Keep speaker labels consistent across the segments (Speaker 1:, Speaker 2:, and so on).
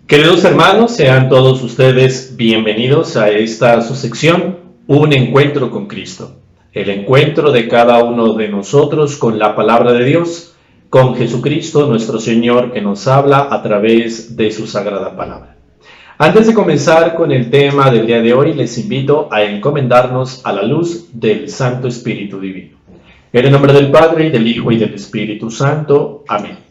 Speaker 1: Queridos hermanos, sean todos ustedes bienvenidos a esta su sección, Un Encuentro con Cristo. El encuentro de cada uno de nosotros con la palabra de Dios, con Jesucristo nuestro Señor que nos habla a través de su sagrada palabra. Antes de comenzar con el tema del día de hoy, les invito a encomendarnos a la luz del Santo Espíritu Divino. En el nombre del Padre, y del Hijo, y del Espíritu Santo. Amén.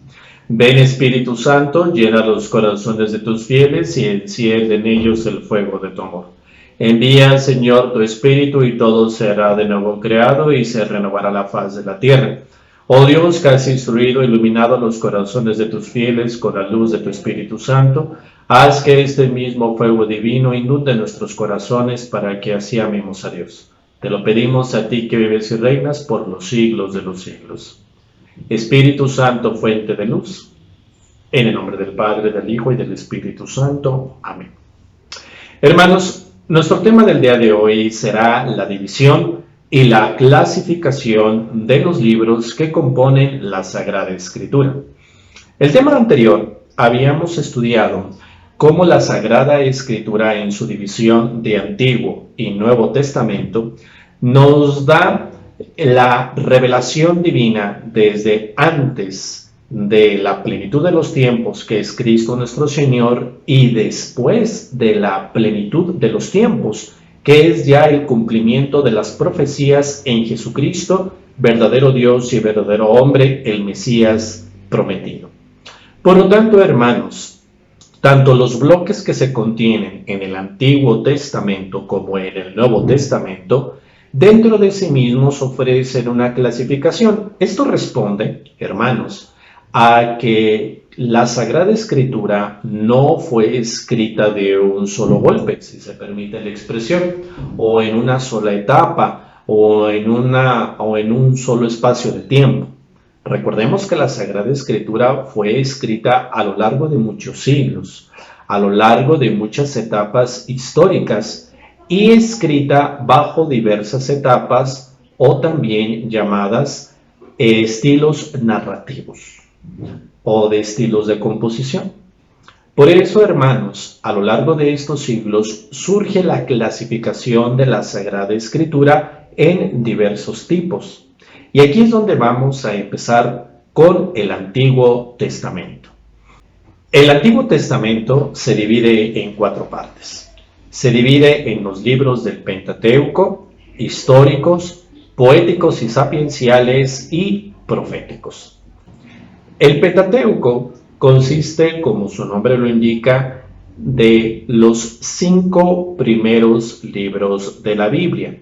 Speaker 1: Ven Espíritu Santo, llena los corazones de tus fieles y enciende en ellos el fuego de tu amor. Envía, Señor, tu Espíritu y todo será de nuevo creado y se renovará la faz de la tierra. Oh Dios, que has instruido e iluminado los corazones de tus fieles con la luz de tu Espíritu Santo, haz que este mismo fuego divino inunde nuestros corazones para que así amemos a Dios. Te lo pedimos a ti que vives y reinas por los siglos de los siglos. Espíritu Santo, fuente de luz, en el nombre del Padre, del Hijo y del Espíritu Santo. Amén. Hermanos, nuestro tema del día de hoy será la división y la clasificación de los libros que componen la Sagrada Escritura. El tema anterior habíamos estudiado cómo la Sagrada Escritura en su división de Antiguo y Nuevo Testamento nos da la revelación divina desde antes de la plenitud de los tiempos, que es Cristo nuestro Señor, y después de la plenitud de los tiempos, que es ya el cumplimiento de las profecías en Jesucristo, verdadero Dios y verdadero hombre, el Mesías prometido. Por lo tanto, hermanos, tanto los bloques que se contienen en el Antiguo Testamento como en el Nuevo Testamento, dentro de sí mismos ofrecen una clasificación. Esto responde, hermanos, a que la Sagrada Escritura no fue escrita de un solo golpe, si se permite la expresión, o en una sola etapa, o en un solo espacio de tiempo. Recordemos que la Sagrada Escritura fue escrita a lo largo de muchos siglos, a lo largo de muchas etapas históricas, y escrita bajo diversas etapas o también llamadas estilos narrativos o de estilos de composición. Por eso, hermanos, a lo largo de estos siglos surge la clasificación de la Sagrada Escritura en diversos tipos. Y aquí es donde vamos a empezar con el Antiguo Testamento. El Antiguo Testamento se divide en 4 partes. Se divide en los libros del Pentateuco, históricos, poéticos y sapienciales y proféticos. El Pentateuco consiste, como su nombre lo indica, de los 5 primeros libros de la Biblia,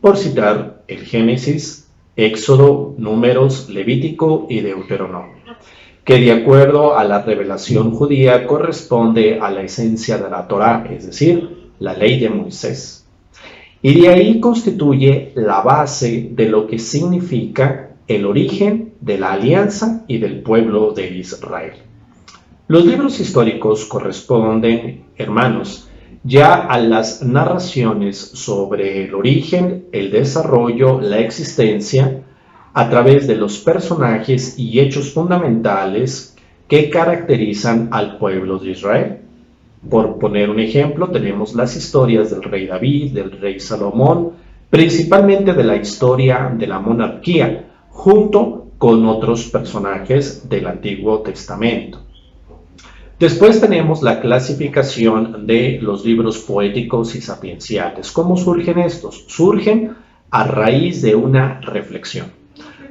Speaker 1: por citar el Génesis, Éxodo, Números, Levítico y Deuteronomio, que de acuerdo a la revelación judía corresponde a la esencia de la Torá, es decir, la ley de Moisés. Y de ahí constituye la base de lo que significa el origen de la alianza y del pueblo de Israel. Los libros históricos corresponden, hermanos, ya a las narraciones sobre el origen, el desarrollo, la existencia, a través de los personajes y hechos fundamentales que caracterizan al pueblo de Israel. Por poner un ejemplo, tenemos las historias del rey David, del rey Salomón, principalmente de la historia de la monarquía, junto con otros personajes del Antiguo Testamento. Después tenemos la clasificación de los libros poéticos y sapienciales. ¿Cómo surgen estos? Surgen a raíz de una reflexión.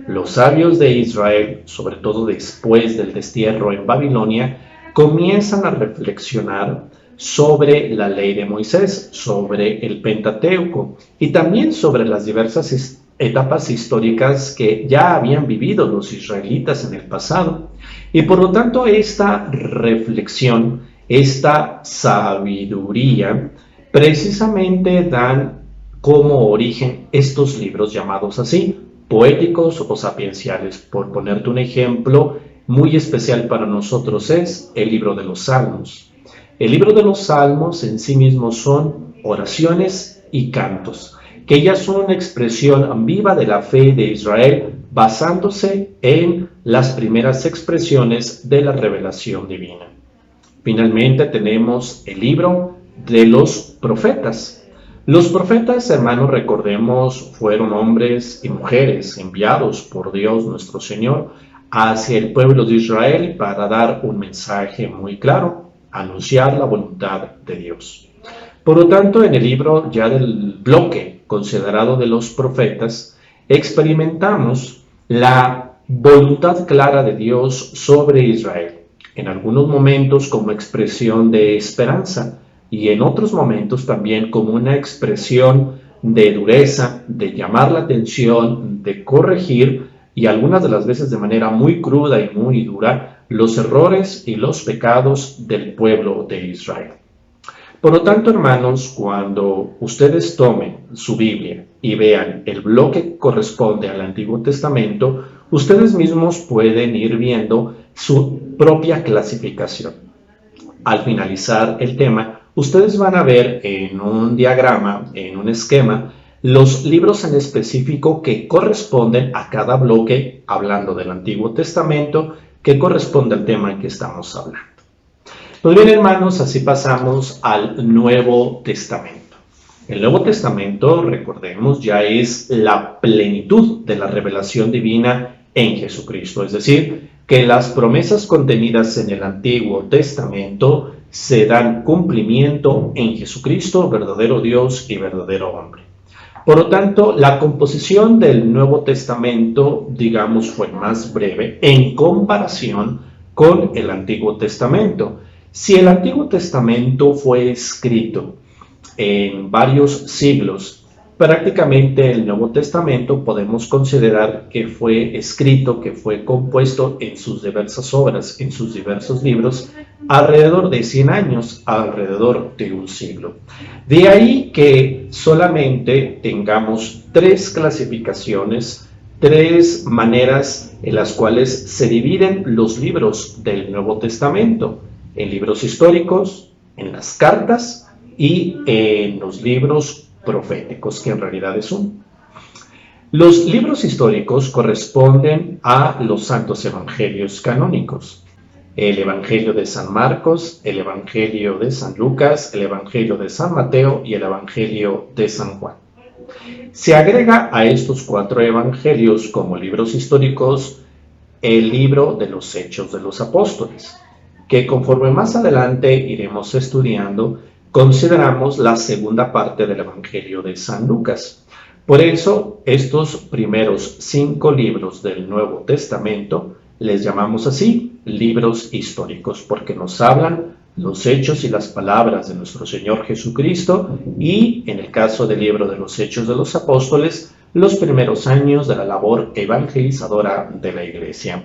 Speaker 1: Los sabios de Israel, sobre todo después del destierro en Babilonia, comienzan a reflexionar sobre la ley de Moisés, sobre el Pentateuco y también sobre las diversas etapas históricas que ya habían vivido los israelitas en el pasado. Y por lo tanto esta reflexión, esta sabiduría, precisamente dan como origen estos libros llamados así, poéticos o sapienciales. Por ponerte un ejemplo muy especial para nosotros es el libro de los Salmos. El libro de los Salmos en sí mismos son oraciones y cantos, que ya son una expresión viva de la fe de Israel, basándose en las primeras expresiones de la revelación divina. Finalmente tenemos el libro de los profetas. Los profetas, hermanos, recordemos, fueron hombres y mujeres enviados por Dios nuestro Señor hacia el pueblo de Israel para dar un mensaje muy claro, anunciar la voluntad de Dios. Por lo tanto, en el libro ya del bloque considerado de los profetas, experimentamos la voluntad clara de Dios sobre Israel, en algunos momentos como expresión de esperanza y en otros momentos también como una expresión de dureza, de llamar la atención, de corregir y algunas de las veces de manera muy cruda y muy dura los errores y los pecados del pueblo de Israel. Por lo tanto, hermanos, cuando ustedes tomen su Biblia y vean el bloque que corresponde al Antiguo Testamento, ustedes mismos pueden ir viendo su propia clasificación. Al finalizar el tema, ustedes van a ver en un diagrama, en un esquema, los libros en específico que corresponden a cada bloque, hablando del Antiguo Testamento, que corresponde al tema en que estamos hablando. Pues bien, hermanos, así pasamos al Nuevo Testamento. El Nuevo Testamento, recordemos, ya es la plenitud de la revelación divina en Jesucristo, es decir, que las promesas contenidas en el Antiguo Testamento se dan cumplimiento en Jesucristo, verdadero Dios y verdadero hombre. Por lo tanto, la composición del Nuevo Testamento, digamos, fue más breve en comparación con el Antiguo Testamento. Si el Antiguo Testamento fue escrito en varios siglos, prácticamente el Nuevo Testamento podemos considerar que fue escrito, que fue compuesto en sus diversas obras, en sus diversos libros, alrededor de 100 años, alrededor de un siglo. De ahí que solamente tengamos 3 clasificaciones, 3 maneras en las cuales se dividen los libros del Nuevo Testamento: en libros históricos, en las cartas y en los libros proféticos, que en realidad es uno. Los libros históricos corresponden a los santos evangelios canónicos: el Evangelio de San Marcos, el Evangelio de San Lucas, el Evangelio de San Mateo y el Evangelio de San Juan. Se agrega a estos 4 evangelios como libros históricos el libro de los Hechos de los Apóstoles, que conforme más adelante iremos estudiando, consideramos la segunda parte del Evangelio de San Lucas. Por eso, estos primeros 5 libros del Nuevo Testamento les llamamos así libros históricos, porque nos hablan los hechos y las palabras de nuestro Señor Jesucristo y, en el caso del libro de los Hechos de los Apóstoles, los primeros años de la labor evangelizadora de la Iglesia.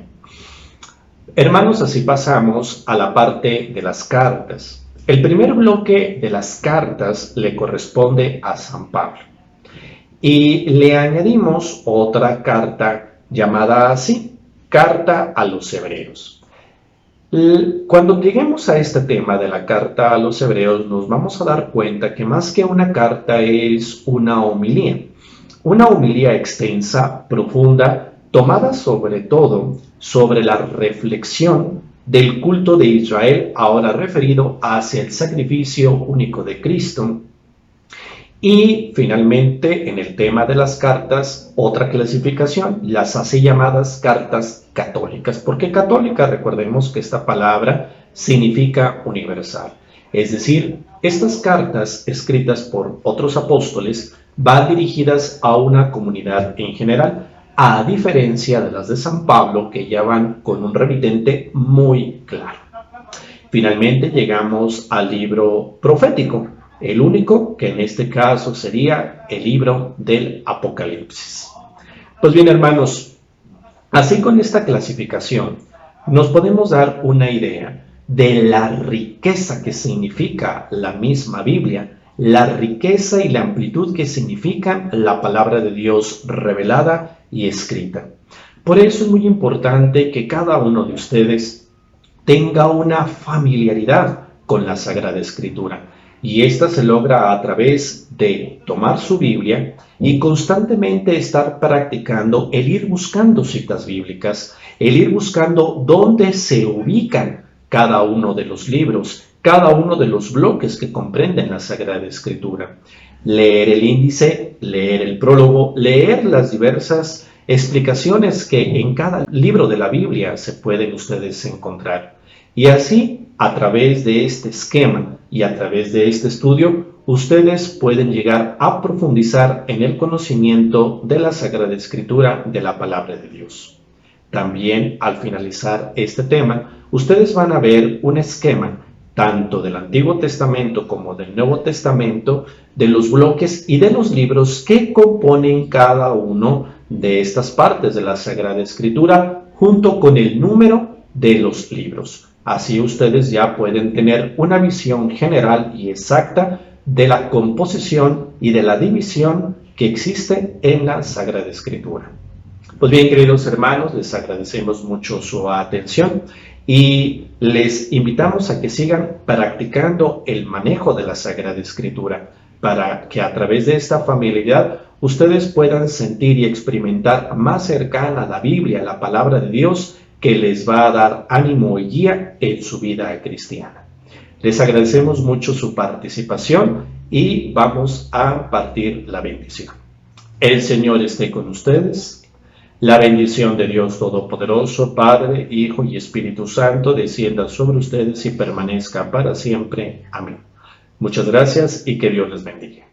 Speaker 1: Hermanos, así pasamos a la parte de las cartas. El primer bloque de las cartas le corresponde a San Pablo y le añadimos otra carta llamada así, Carta a los Hebreos. Cuando lleguemos a este tema de la carta a los Hebreos, nos vamos a dar cuenta que más que una carta es una homilía extensa, profunda, tomada sobre todo sobre la reflexión del culto de Israel, ahora referido hacia el sacrificio único de Cristo. Y finalmente, en el tema de las cartas, otra clasificación, las así llamadas cartas católicas. ¿Por qué católica? Recordemos que esta palabra significa universal. Es decir, estas cartas escritas por otros apóstoles van dirigidas a una comunidad en general, a diferencia de las de San Pablo, que ya van con un remitente muy claro. Finalmente llegamos al libro profético, el único, que en este caso sería el libro del Apocalipsis. Pues bien, hermanos, así con esta clasificación nos podemos dar una idea de la riqueza que significa la misma Biblia, la riqueza y la amplitud que significan la palabra de Dios revelada y escrita. Por eso es muy importante que cada uno de ustedes tenga una familiaridad con la Sagrada Escritura. Y esta se logra a través de tomar su Biblia y constantemente estar practicando el ir buscando citas bíblicas, el ir buscando dónde se ubican cada uno de los libros, cada uno de los bloques que comprenden la Sagrada Escritura. Leer el índice, leer el prólogo, leer las diversas explicaciones que en cada libro de la Biblia se pueden ustedes encontrar. Y así, a través de este esquema y a través de este estudio, ustedes pueden llegar a profundizar en el conocimiento de la Sagrada Escritura, de la Palabra de Dios. También, al finalizar este tema, ustedes van a ver un esquema tanto del Antiguo Testamento como del Nuevo Testamento, de los bloques y de los libros que componen cada uno de estas partes de la Sagrada Escritura, junto con el número de los libros. Así ustedes ya pueden tener una visión general y exacta de la composición y de la división que existe en la Sagrada Escritura. Pues bien, queridos hermanos, les agradecemos mucho su atención y les invitamos a que sigan practicando el manejo de la Sagrada Escritura para que a través de esta familiaridad ustedes puedan sentir y experimentar más cercana la Biblia, la palabra de Dios, que les va a dar ánimo y guía en su vida cristiana. Les agradecemos mucho su participación y vamos a partir la bendición. El Señor esté con ustedes. La bendición de Dios Todopoderoso, Padre, Hijo y Espíritu Santo, descienda sobre ustedes y permanezca para siempre. Amén. Muchas gracias y que Dios les bendiga.